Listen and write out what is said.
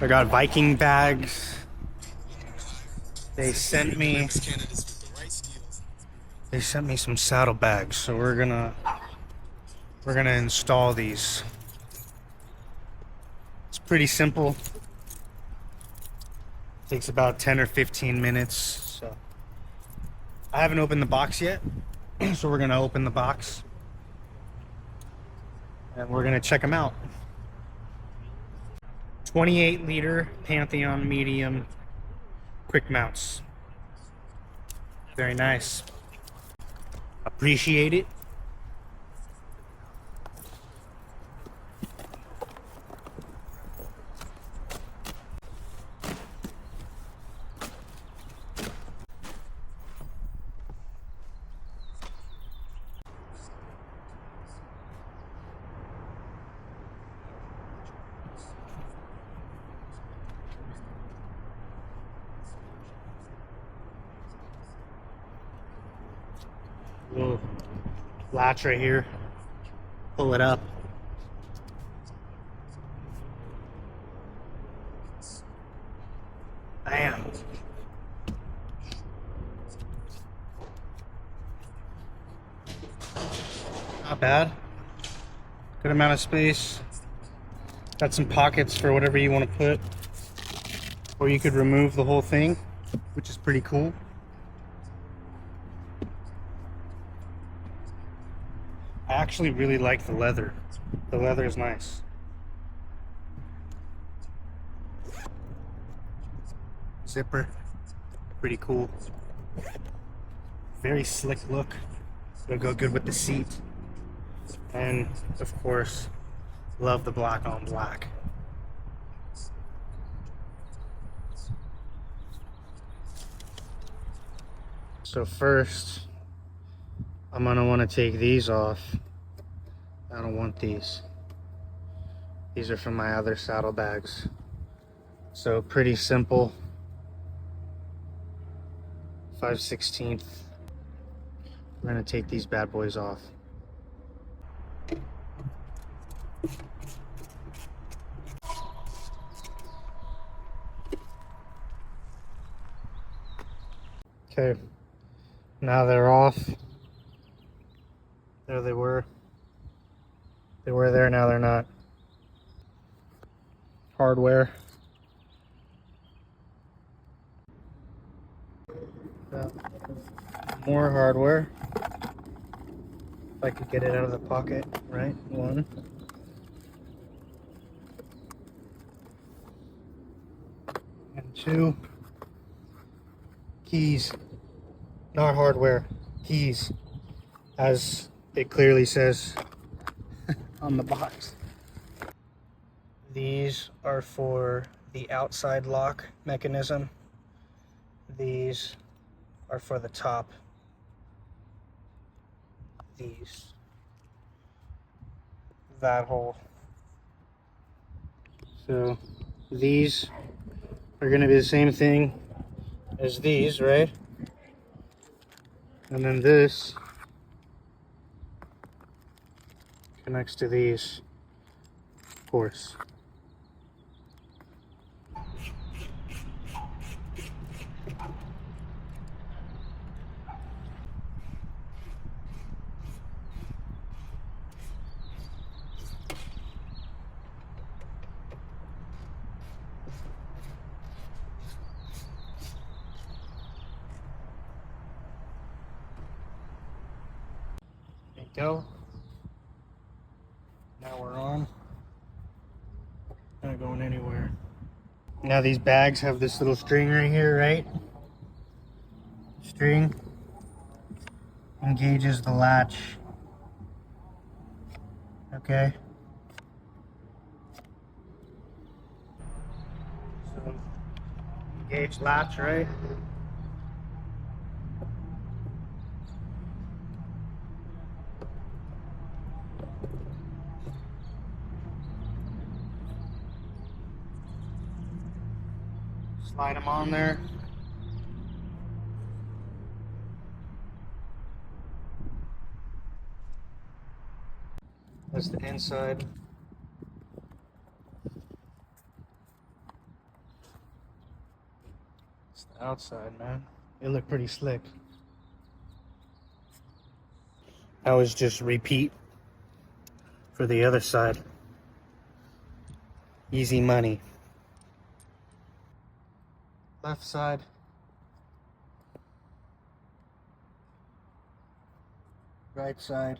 I got Viking bags. They sent me some saddlebags, so we're gonna install these. It's pretty simple. Takes about 10 or 15 minutes. So I haven't opened the box yet, so we're gonna open the box and we're gonna check them out. 28-liter Pantheon medium quick mounts. Very nice. Appreciate it. Little latch right here. Pull it up. Bam. Not bad. Good amount of space. Got some pockets for whatever you want to put. Or you could remove the whole thing, which is pretty cool. I actually really like the leather. The leather is nice. Zipper, pretty cool. Very slick look. It'll go good with the seat. And of course, love the black on black. So first, I'm gonna want to take these off. I don't want these. These are from my other saddlebags. So pretty simple. 5/16. We're gonna take these bad boys off. Okay, now they're off. There they were. They were there, now they're not. Hardware. More hardware. If I could get it out of the pocket, right? One. And two. Keys. Not hardware. Keys. As it clearly says on the box. These are for the outside lock mechanism. These are for the top. These. That hole. So these are going to be the same thing as these, right? And then this connects to these, of course. There you go. Now we're on. Not going anywhere. Now these bags have this little string right here, right? String engages the latch. Okay. So engage latch, right? Slide them on there. That's the inside. Outside, man. It looked pretty slick. I was just repeat for the other side. Easy money. Left side. Right side.